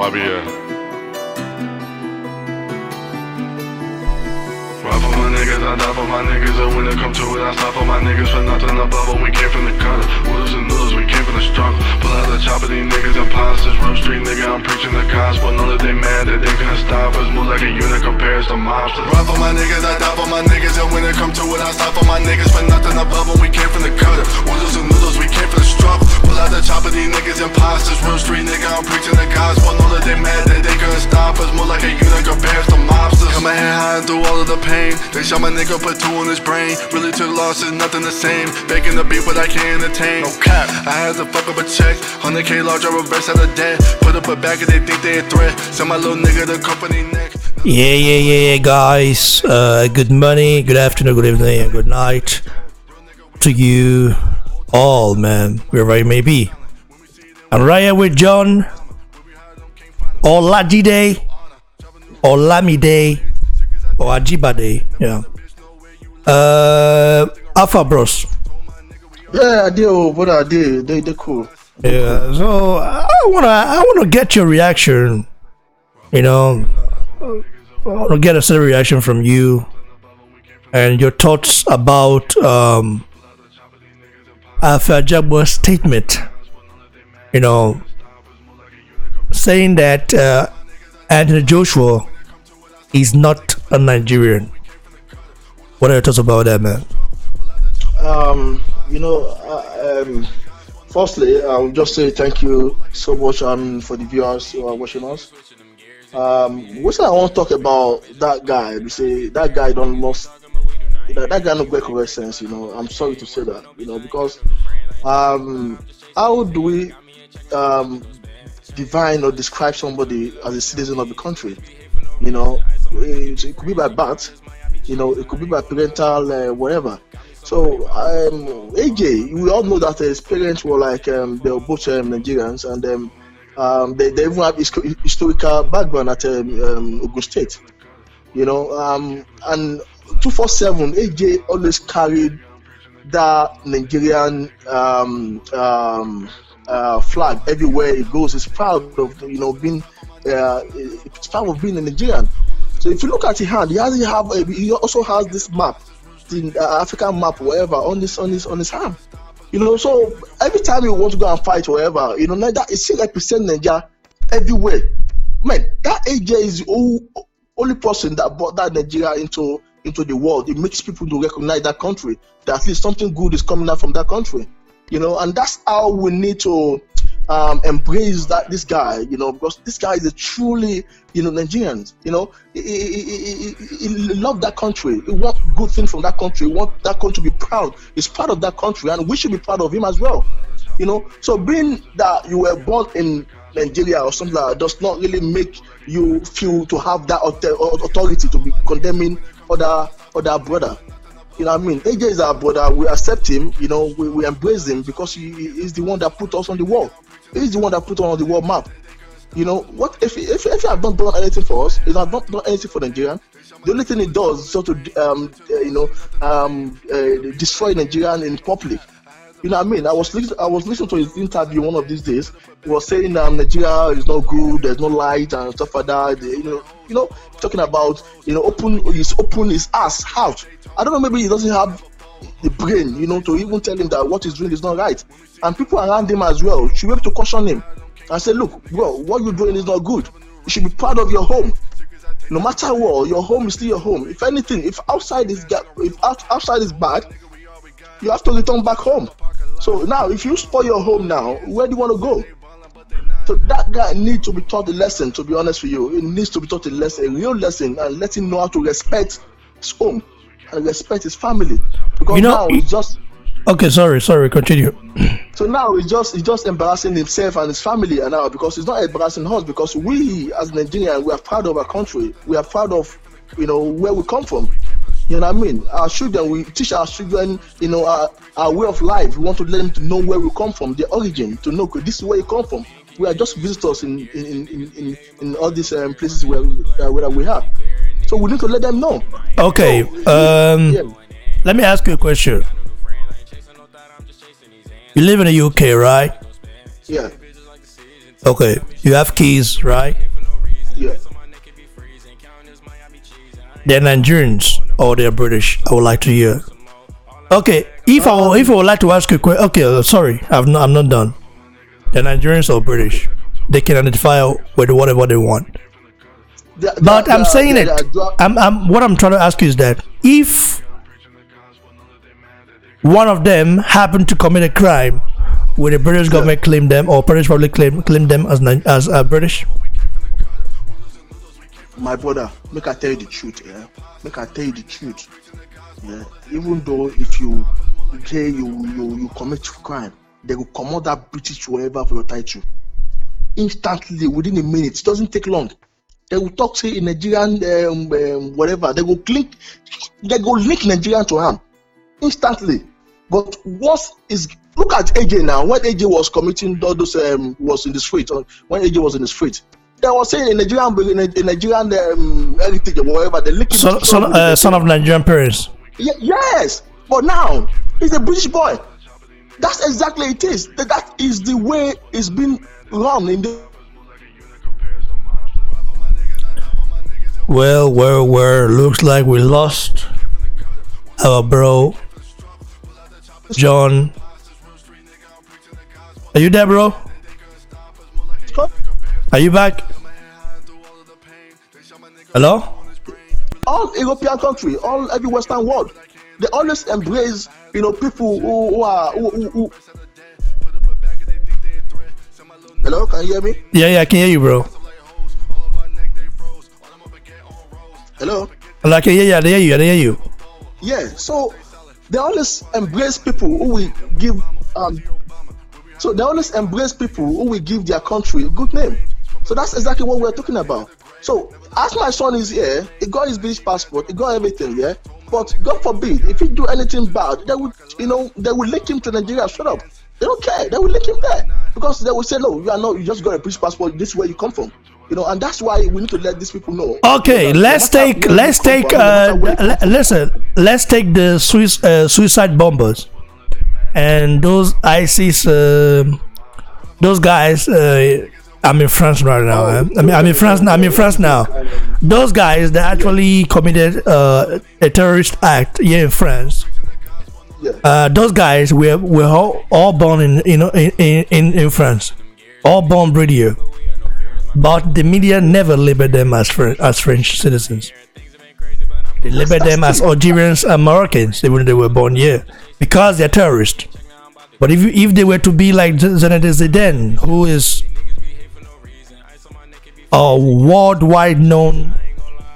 YBL. Ride for my niggas, I die for my niggas, and when it come to it, I stop for my niggas. For nothing above them, we came from the gutter. Wooders and noodles, we came from the struggle. Pull out the chopper, these niggas imposters. Real street nigga, I'm preaching the gospel. Know that they mad that they couldn't stop us. Move like a unit compares to mobsters. Ride for my niggas, I die for my niggas, and when it come to it, I stop for my niggas. For nothing above them, we came from the gutter. Wooders and noodles, we came from the struggle. Pull out the chopper, these niggas imposters. Real street nigga, I'm preaching the gospel. Know that they mad that they couldn't stop us. Move like a unit compares to mobsters. Got my head high through all of the pain. They shot my nigga, put 2 on his brain. Really took losses, nothing the same. Baking the beat, but I can't entertain. No cap, I had to fuck up a check. 100K large, I reverse out of debt. Put up a bag if they think they a threat. Send my little nigga the company neck. Yeah, guys. Good morning, good afternoon, good evening, and good night to you all, man, wherever you may be. I'm right here with John Olajide, Olamide, or Ajibade, yeah. Alpha Bros. Yeah, I did, but I did. They cool. Yeah, so I wanna get your reaction. You know, I wanna get a certain reaction from you and your thoughts about Efe Ajagba's statement. You know, saying that Anthony Joshua is not a Nigerian. What are your thoughts about that, man? Firstly, I'll just say thank you so much for the viewers who are watching us. What I want to talk about that guy, we say that guy don't lost, that guy no make correct sense, I'm sorry to say that, because how do we define or describe somebody as a citizen of the country? It could be by birth, it could be by parental whatever. So AJ, we all know that his parents were like they were both Nigerians, and they even have historical background at Ogun State, and 247 AJ always carried that Nigerian flag everywhere he goes. He's proud of being it's proud of being a Nigerian. So if you look at his hand, he also has this map, the African map, whatever, on his hand. So every time you want to go and fight, whatever, that it still represent Nigeria everywhere. Man, that AJ is the only person that brought that Nigeria into the world. It makes people to recognize that country, that at least something good is coming out from that country. And that's how we need to embrace this guy, because this guy is a truly, Nigerian. He loved that country. He wants good things from that country. He wants that country to be proud. He's proud of that country, and we should be proud of him as well. So being that you were born in Nigeria or something like that does not really make you feel to have that authority to be condemning other brother. AJ is our brother. We accept him. We embrace him because he is the one that put us on the wall. He's the one that put us on the world map. What if he have not done anything for us? He has not done anything for Nigeria. The only thing he does is to destroy Nigerian in public. I was listening to his interview one of these days. He was saying Nigeria is not good, there's no light and stuff like that. Talking about open his ass out. I don't know, maybe he doesn't have the brain, to even tell him that what he's doing is not right. And people around him as well should be able to caution him and say, look, bro, what you're doing is not good. You should be proud of your home. No matter what, your home is still your home. If anything, if outside is bad, you have to return back home. So now, if you spoil your home now, where do you want to go? So that guy needs to be taught a lesson, to be honest with you. He needs to be taught a lesson, a real lesson, and let him know how to respect his home and respect his family. Because now it's just... Okay, sorry, continue. So now he's just embarrassing himself and his family, and now because he's not embarrassing us, because we as Nigerians, we are proud of our country. We are proud of where we come from. Our children, we teach our children, our way of life. We want to let them to know where we come from, their origin, to know this is where you come from. We are just visitors in all these places where we are. So we need to let them know. Okay. Let me ask you a question. You live in the UK, right? Yeah. Okay, you have keys, right? Yeah. They're Nigerians or they're British. I would like to hear. Okay, if I would like to ask you a question. Okay, sorry, I'm not done. They're Nigerians or British. They can identify with whatever they want. But I'm saying it. What I'm trying to ask you is that if one of them happened to commit a crime, will the British government claim them, or British public claim them as British? My brother, make I tell you the truth, yeah. Make I tell you the truth, yeah. Even though if you say you commit crime, they will command that British whatever for your title instantly within a minute. It doesn't take long. They will talk say in Nigerian whatever. They go link Nigerian to him instantly. But what is look at AJ now? When AJ was committing all those was in the street, or when AJ was in the street, they were saying in Nigerian heritage or whatever. They link son of Nigerian parents. Yes, but now he's a British boy. That's exactly it is. That is the way it's been run in the. Well, looks like we lost our bro, John. Are you there, bro? Are you back? Hello? All European country, every Western world, they always embrace, people who are. Who. Hello, can you hear me? Yeah, I can hear you, bro. Hello? I can hear you. Yeah, so they always embrace people who will give their country a good name. So that's exactly what we're talking about. So as my son is here, he got his British passport, he got everything, yeah. But God forbid, if he do anything bad, they will link him to Nigeria. Shut up. They don't care. They will link him there because they will say, no, you just got a British passport. This is where you come from. And that's why we need to let these people know. Okay, let's take the suicide bombers and those ISIS those guys. I'm in France right now. I'm in France now. Those guys that actually committed a terrorist act here in France. Yeah. Those guys were all born in France, all born bred here. But the media never labeled them as French citizens. They labeled them as Algerians and Moroccans, even they were born here, because they're terrorists. But if they were to be like Zinedine Zidane, who is a worldwide known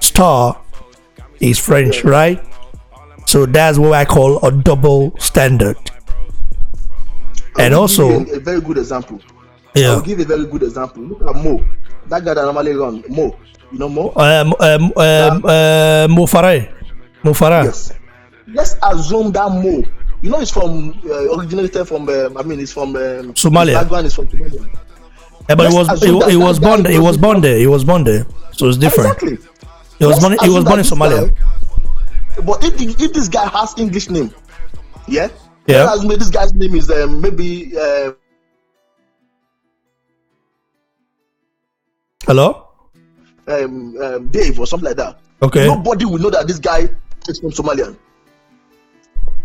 star, he's French, right? So that's what I call a double standard. And also, a very good example. Yeah. I'll give a very good example. Look at Mo. That guy that normally run. Mo. You know Mo? Mo Farah. Yes. Let's assume that Mo. He's from originated from. He's from Somalia. Background is from Somalia. Yeah, but he was born there. So it's different. Exactly. He was born in Somalia. But if this guy has English name, yeah. This guy's name is maybe. Hello? Dave or something like that. Okay. Nobody will know that this guy is from Somalia.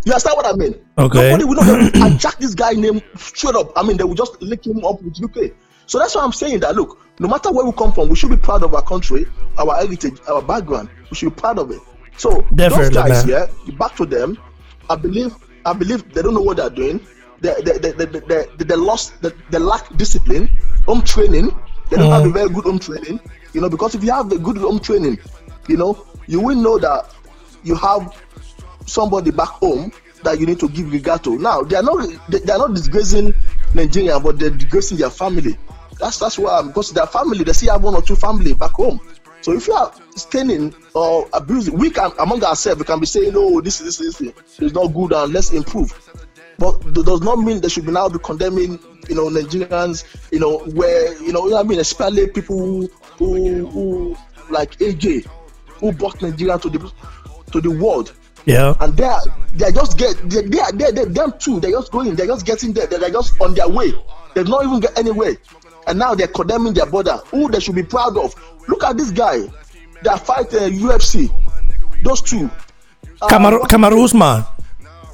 You understand what I mean? Okay. Nobody will know that I jack this guy name straight up. They will just link him up with UK. So that's why I'm saying that look, no matter where we come from, we should be proud of our country, our heritage, our background. We should be proud of it. So definitely, those guys here, back to them. I believe they don't know what they're doing. They lost. They lack discipline, home training. They don't have a very good home training, because if you have a good home training, you will know that you have somebody back home that you need to give regard to. Now they are not disgracing Nigeria, but they're disgracing their family. That's why, because their family, they still have one or two family back home. So if you are staining or abusing, we can among ourselves we can be saying, oh, this is not good and let's improve. But it does not mean they should be now be condemning, Nigerians, where, especially people who like AJ, who brought Nigeria to the world. Yeah. And they them too. They're just going. They're just getting there. They're just on their way. They've not even get anywhere. and now they're condemning their brother, who they should be proud of. Look at this guy that fight UFC. Those two. Kamaru Usman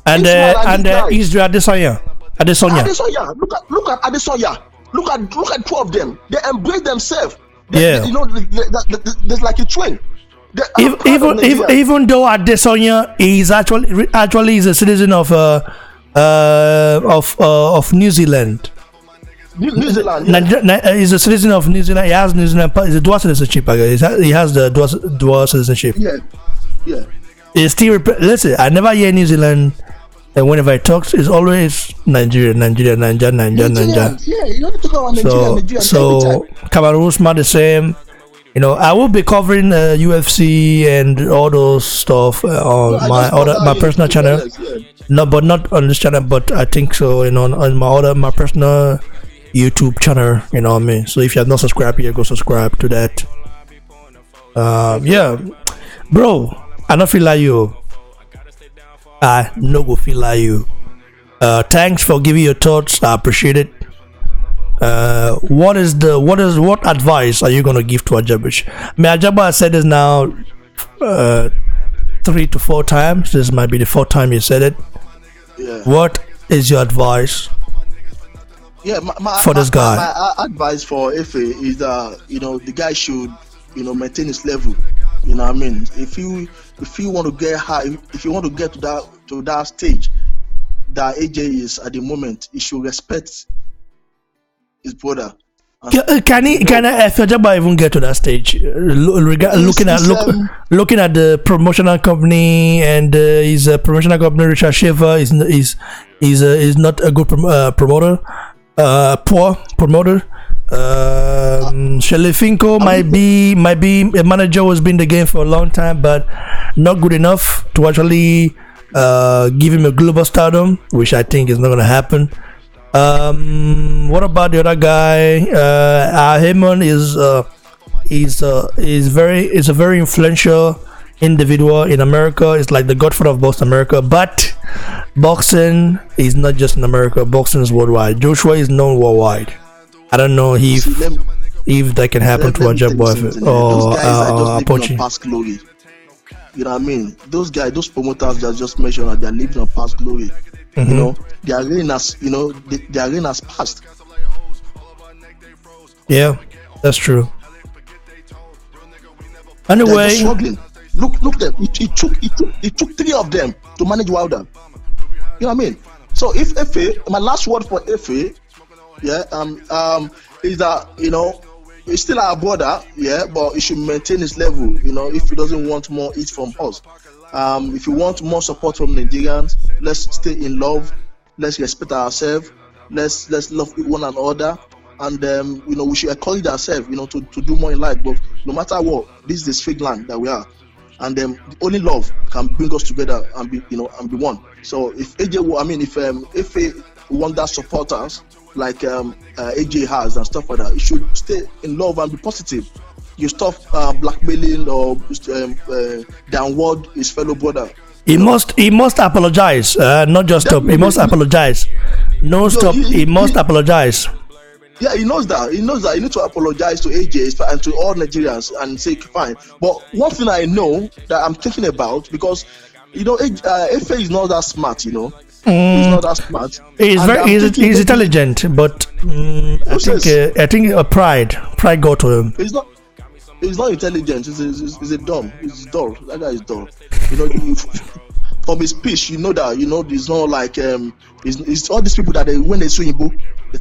and Israel Adesanya. Look at Adesanya. Look at two of them. They embrace themselves. Yeah. You know, there's like a twin. Even though Adesanya is actually is a citizen of New Zealand. New Zealand. Yeah. He's a citizen of New Zealand. He has New Zealand. He's a dual citizenship. He has the dual citizenship. Yeah. It's still listen. I never hear New Zealand. And whenever I talk, it's always Nigeria. Yeah, you don't talk about Nigeria. So Kamaru Usman the same. You know, I will be covering UFC and all those stuff on my personal channel. No, but not on this channel. But I think so. You know, on my personal YouTube channel. You know what I mean. So if you have not subscribed yet, go subscribe to that. Yeah, bro. I don't feel like you. I no go feel like you. Thanks for giving your thoughts. I appreciate it. What advice are you gonna give to Ajagba? I mean, Ajagba said this now 3 to 4 times. This might be the 4th time you said it. Yeah. What is your advice? Yeah, for this guy. My advice for Efe is that the guy should maintain his level. You know what I mean? If you want to get high, if you want to get to that stage that AJ is at the moment, he should respect his brother. Can Efe Ajagba even get to that stage? Looking at the promotional company, and his promotional company, Richard Shaver, is not a good promoter, poor promoter. Shelefinko might be a manager who's been in the game for a long time, but not good enough to actually give him a global stardom, which I think is not going to happen. What about the other guy? Heyman is a very influential individual in America. It's like the godfather of boxing America, but boxing is not just in America. Boxing is worldwide. Joshua is known worldwide. I don't know if that can happen to Ajagba or Apochi. Past glory. You know what I mean? Those guys, those promoters that just mentioned that they're living on past glory. Mm-hmm. You know, their reign has passed. Yeah, that's true. Anyway, struggling. Look them. It took 3 of them to manage Wilder. You know what I mean? So if Efe, my last word for Efe, is that he's still our brother, but he should maintain his level. If he doesn't want more heat from us. If you want more support from Nigerians, let's stay in love. Let's respect ourselves. Let's love one another, and we should encourage ourselves, to do more in life. But no matter what, this is the straight land that we are, and only love can bring us together and be one. So if if want that supporters like AJ has and stuff like that, you should stay in love and be positive. You stop blackmailing or downward his fellow brother. He must apologize. Not just stop. He must apologize. No, stop. He must apologize. Yeah, he knows that. He knows that. He needs to apologize to AJ and to all Nigerians and say fine. But one thing I know that I'm thinking about, because Efe is not that smart. He's not that smart. He's intelligent, but I think pride got to him. He's not intelligent. He's a dumb. He's dull. That guy is dull. From his speech, that it's not like it's all these people that when they swing book, they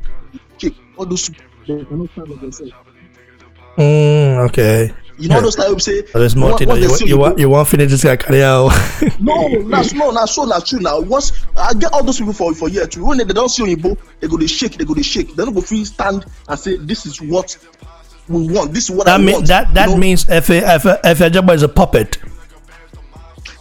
kick. All those they cannot stand up themselves. Okay. Those type of say. There's more. You want finish this guy career? No, that's true. Now, once I get all those people for year two, when they don't see Oyinbo, they go to shake. They don't go free stand and say this is what we want. This is what I want. That means Efe Ajagba is a puppet.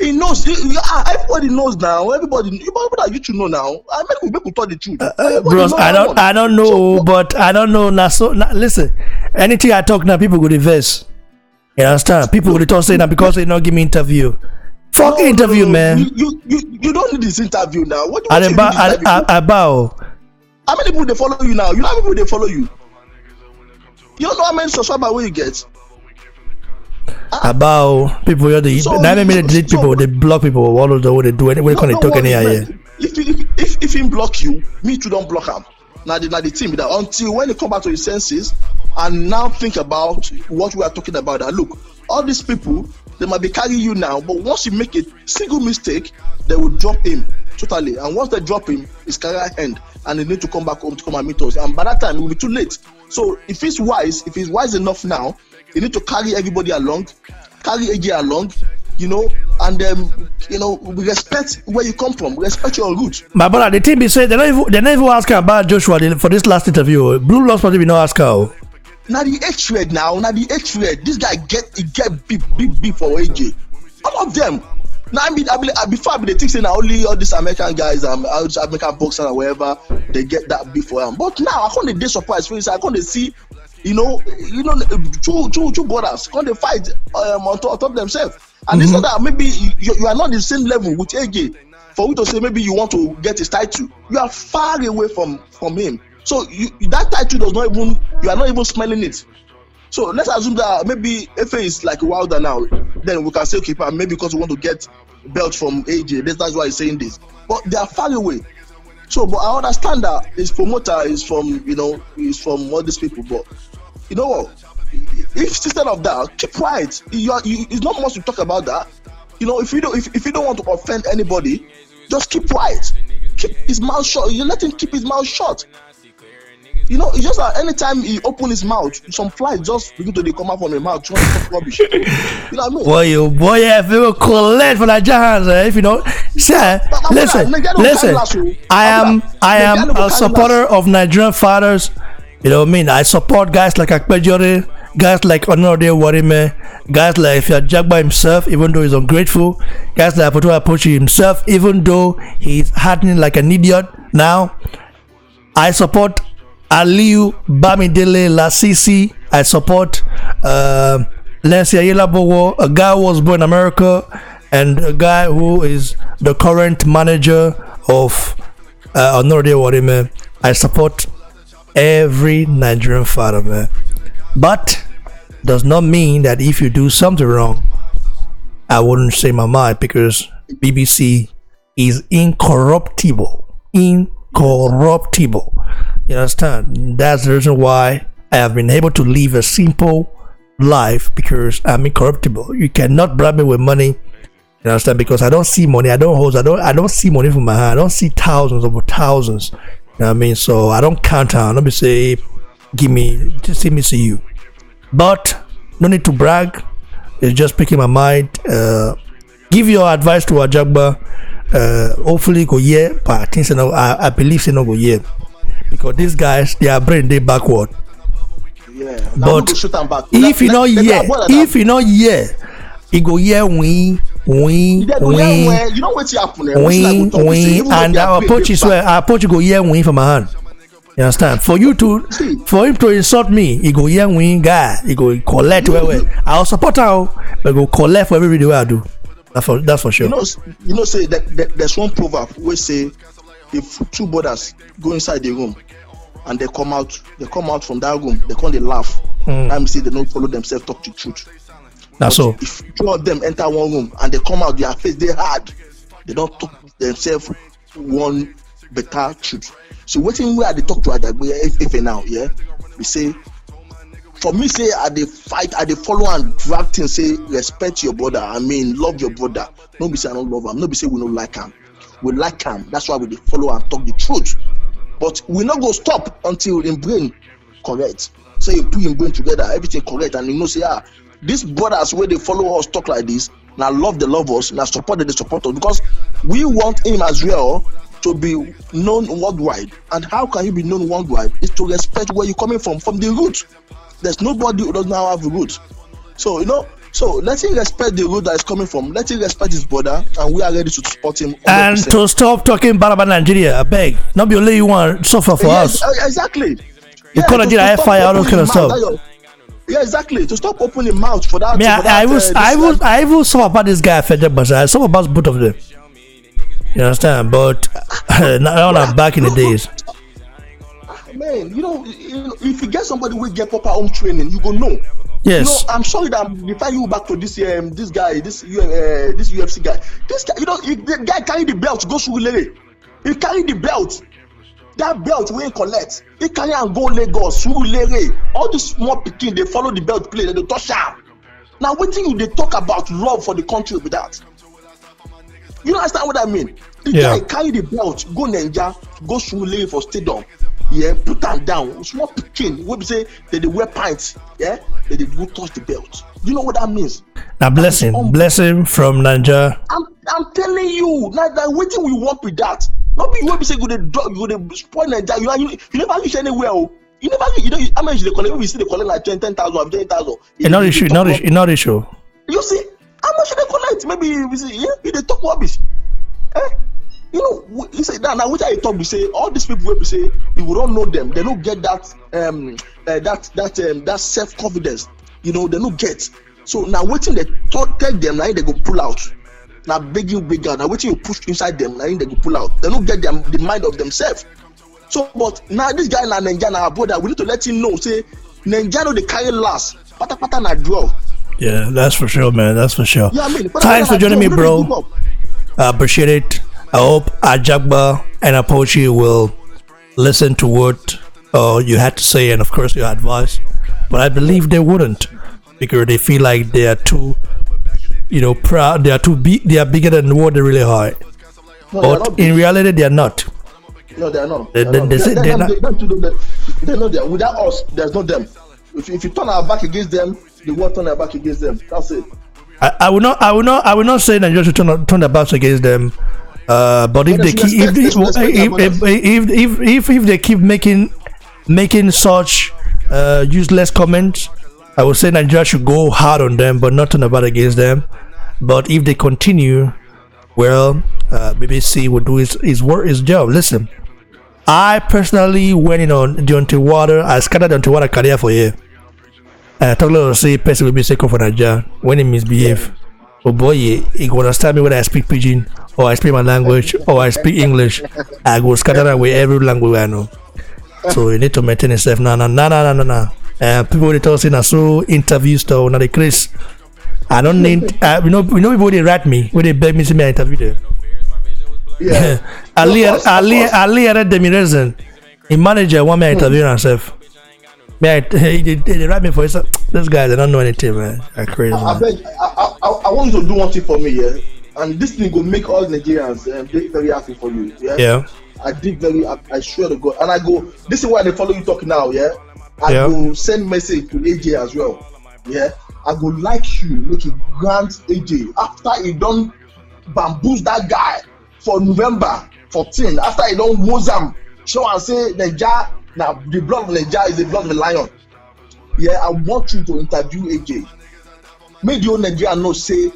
He knows. Everybody knows now. Everybody that you should know now. I make we tell the truth. Bros, I don't know, but I don't know. Listen, anything I talk now, people go reverse. You understand? People will talk saying that because they not give me interview. Fuck interview, man. You don't need this interview now. What do you I bow. How many people they follow you now? You know how many people they follow you? You don't know how many subscribers will you get? About people here, they delete people, they block people, all of the way they do it, when they talk any here. If he block you, me too don't block him. Now the team that until when they come back to his senses and now think about what we are talking about. That look, all these people, they might be carrying you now, but once you make a single mistake, they will drop him totally. And once they drop him, his career end, and they need to come back home to come and meet us. And by that time, it will be too late. So if he's wise enough now, he need to carry everybody along, carry AJ along, and we respect where you come from, we respect your roots. My brother, the team be saying they never even ask her about Joshua for this last interview. Blue Lost Party be not ask her. Now the hatred now, this guy get big for AJ. All of them. Now before I be the thing saying only all these American guys, American boxers or whatever, they get that big for him. But now I can't dey surprised. For instance, I can't see, two brothers can't they fight on top of themselves. And it's not that maybe you are not the same level with AJ. For you to say maybe you want to get his title, you are far away from him. So that title does not even, you are not even smelling it. So let's assume that maybe Efe is like Wilder now. Then we can say okay, maybe because we want to get belt from AJ. That's why he's saying this. But they are far away. So, but I understand that his promoter is from all these people. But you know what? If instead of that, keep quiet. It's not much to talk about that. If you don't want to offend anybody, just keep quiet. Keep his mouth shut. You let him keep his mouth shut. It's just that anytime he open his mouth, some flies just begin to come out from his mouth trying to talk rubbish. You know what I mean? Boy, if you collect for Nigerians, if you know, sir, listen. I am a supporter of Nigerian fathers. You know what I mean? I support guys like Ajibade, guys like Onode Warime, guys like Efe Ajagba himself, even though he's ungrateful, guys like Apoto Apochi himself, even though he's hardening like an idiot now. I support Aliu Bamidele Lasisi. I support Lensia Yelabowo, a guy who was born in America and a guy who is the current manager of Onode Warime. I support every Nigerian father, man. But does not mean that if you do something wrong, I wouldn't say my mind, because BBC is incorruptible. You understand? That's the reason why I have been able to live a simple life, because I'm incorruptible. You cannot bribe me with money. You understand? Because I don't see money. I don't see money from my hand. I don't see thousands over thousands. You know what I mean? So I don't count on. Let me say, just see me see you. But no need to brag. It's just picking my mind. Give your advice to Ajagba. Hopefully go here, but I think I believe they not go here, because these guys, their brain they backward. Yeah. But if you not here, he go here win. You know what's happening? And our approach go here win from my hand. You understand? For him to insult me, he go here win guy. He go collect where I'll support him, but go collect for every video I do. That's for sure. Say that there's one proverb where say if two brothers go inside the room and they come out from that room, they laugh. That means they don't follow themselves, talk the truth. That's so. If two of them enter one room and they come out, their face they hard, they don't talk themselves one better truth. So waiting where they talk to Ajagba if now, yeah, we say. For me, say I dey fight, I dey follow and drag things. Say respect your brother. I mean, love your brother. No be say I don't love him. No be say we don't like him. We like him. That's why we dey follow and talk the truth. But we not go stop until in brain correct. Say you put in brain together, everything correct, and say these brothers where they follow us talk like this. Now love they love us. Now support they support us, because we want him as well to be known worldwide. And how can you be known worldwide? Is to respect where you're coming from the root. There's nobody who does not have a root. So let him respect the root that is coming from. Let him respect his brother, and we are ready to support him 100%. And to stop talking bad about Nigeria, I beg. Not be only you want suffer for us. Exactly. You call Nigeria fire, all those kind of stuff. Yeah, exactly. To stop opening mouth for that. I will suffer about this guy, but I suffer about both of them. You understand? But now I'm back in the days. Man, if you get somebody who get proper home training, you go know. Yes. I'm sorry that I'm referring you back to this guy, this UFC guy. This guy, the guy carry the belt, go Surulere. He carry the belt. That belt we collect. He carry and go Lagos, Surulere. All the small pikin, they follow the belt play, they touch am. Now, wetin they talk about love for the country with that? You understand what I mean? The guy carry the belt, go Nigeria, go Surulere for stadium. Yeah, put am down. Small pikin, wey be say they wear pints. Yeah, they go touch the belt. You know what that means? Now, blessing from Nigeria. I'm telling you, now that wetin we want with that. Not be you be say go dey spoil Nigeria. You never reach anywhere. You never, how much they collect? We see they collect like 10,000 or 20,000. It's not issue. You see, how much they collect? Maybe we see, they talk rubbish. You say now which I talk, we say all these people will be say you don't know them. They don't get that that self confidence. They don't get. So now waiting they tell them now they go pull out. Now begging bigger. Now waiting you push inside them now they go pull out. They don't get the mind of themselves. So, but now this guy na Nigeria na brother, we need to let him know. Say Nigeria they carry last. Pata na draw. Yeah, that's for sure, man. That's for sure. Yeah, Thanks for joining me, bro. I appreciate it. I hope Ajagba and Apochi will listen to what you had to say and, of course, your advice. But I believe they wouldn't, because they feel like they are too, proud. They are too big. They are bigger than what they really are. No, but in reality, they are not. No, they are not. They're not. They're not there. Without us, there's no them. If you turn our back against them, the world turn our back against them. That's it. I will not say that you should turn their backs against them. But if they keep making such useless comments, I would say Nigeria should go hard on them, but not turn their back against them. But if they continue, well, BBC will do his job. Listen, I personally went in on the Underwater. I scattered the Underwater career for a year. I talk a lot of say person will be second for Nigeria when he misbehave. Oh boy, he go understand me when I speak pidgin, or I speak my language, or I speak English. I go scatter away every language I know. So you need to maintain yourself. Nah. People they talk saying so interview stuff. Now they Chris. I don't need. People they write me when they beg me to me interview them. Yeah. Ali had the reason. A manager want me to interview himself. Man, they write me for this. These guys, they don't know anything, man. They're crazy. I want you to do one thing for me, yeah. And this thing will make all Nigerians very happy for you, yeah. Yeah. I swear to God. And I go, this is why they follow you talk now, yeah. I go send message to AJ as well, yeah. I go like you, make you grant AJ after he done bamboos that guy for November 14. After he done Mozam, show and say Nigeria. Now, the blood of Nigeria is the blood of a lion. Yeah, I want you to interview AJ. Make the whole Nigeria know, say,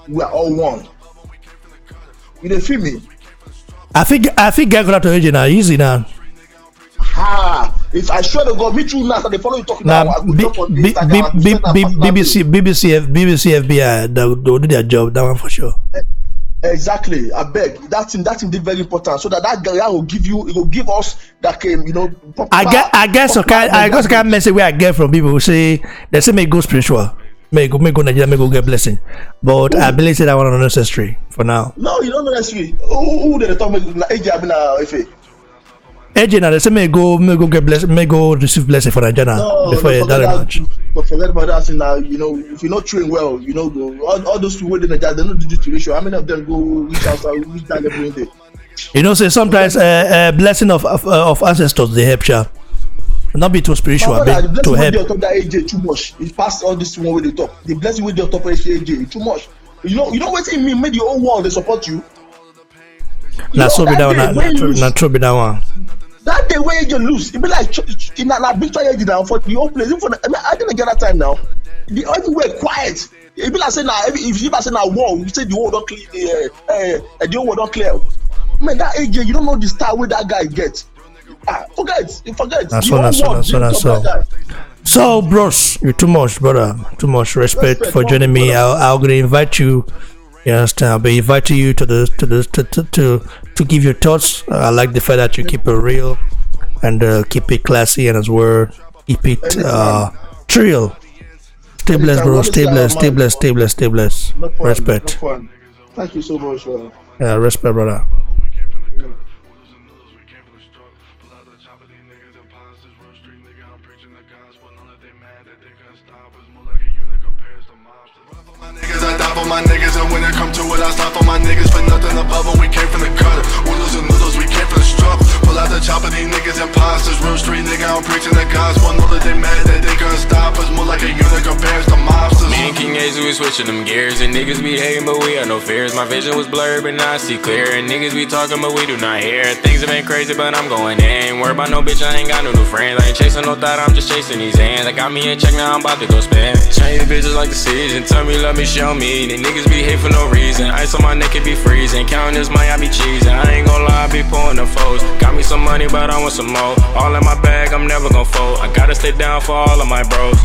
we are all one. You dey feel me? I think get to AJ now, easy now. If I swear to God, me too now, they follow you talking now. BBC FBI, they'll do their job, that one for sure. Exactly, I beg. That thing is very important, so that guy will give us that proper, I guess kind message where I get from people who say they say may go spiritual, may go Nigeria, may go get blessing, but I believe that one is necessary for now. No, you don't know necessary. Who they talk about? AJ Abina Efe. AJ now they say may go get blessing, may go receive blessing for Nigeria before that much. But forget about that now. If you're not trained well, all those people in Nigeria, they don't do this to ratio. How many of them go reach out and reach that level in there? Say sometimes blessing of ancestors they help you. Not be too spiritual, but to help. The blessing with the top that AJ too much. It passed all this one with the top. The blessing with the top of AJ too much. You know what it mean? Make the whole world they support you. Not true be that one. That day where you lose, it be like in a big try now for the whole place. I didn't get that time now. The everywhere quiet. It be like saying now if you say now war, you say the whole don't clear. The whole don't clear. Man, that AJ, you don't know the style where that guy gets. Forget. That's one. So, bros, you're too much, brother. Too much respect for joining me. I'll gonna invite you. You understand? I'll be inviting you to give your thoughts. I like the fact that you keep it real. and keep it classy and as well keep it trill. Stay blessed, bro. Stay blessed. Stay blessed. Stay blessed. Stay blessed. No problem, Respect. no problem. Thank you so much. Yeah, respect, brother. My niggas, and when it come to it, I stop on my niggas for nothing above them. We came from the gutter, oodles and noodles, we came from the struggle. Pull out the chopper, these niggas imposters. Real street nigga, I'm preaching the gospel. Know that they mad that they couldn't stop us. More like a unit compares to mobsters. Me and King Ace, we switching them gears, and niggas be hating, but we had no fears. My vision was blurred, but now I see clear. And niggas be talking, but we do not hear. Things have been crazy, but I'm going in. Worry about no bitch, I ain't got no new friends. I ain't chasing no thought, I'm just chasing these hands. I got me in check, now I'm about to go spend. Change bitches like the season, tell me, love me, show me. The niggas be hate for no reason. Ice on my neck, it be freezing. Counting this money, I be cheesing. I ain't gon' lie, I be pulling the foes. Got me some money, but I want some more. All in my bag, I'm never gon' fold. I gotta stay down for all of my bros.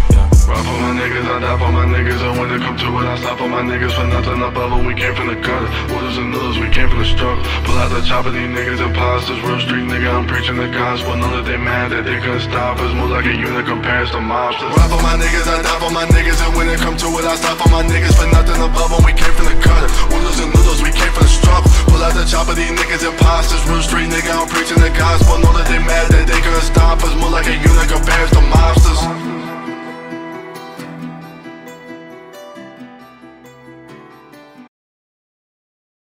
Rap for my niggas, I die for my niggas, and when it come to it, I stop on my niggas for nothing above them. We came from the gutter, oodles and noodles, we came from the struggle. Pull out the chopper, these niggas imposters. Real street nigga, I'm preaching the gospel. Know that they mad that they couldn't stop us. More like a unit compares to mobsters. Rap for my niggas, I die for my niggas, and when it come to it, I stop on my niggas for nothing above them. We came from the gutter, oodles and noodles, we came from the struggle. Pull out the chopper, these niggas imposters. Real street nigga, I'm preaching the gospel. Know that they mad that they couldn't stop us. More like a unit compares to mobsters.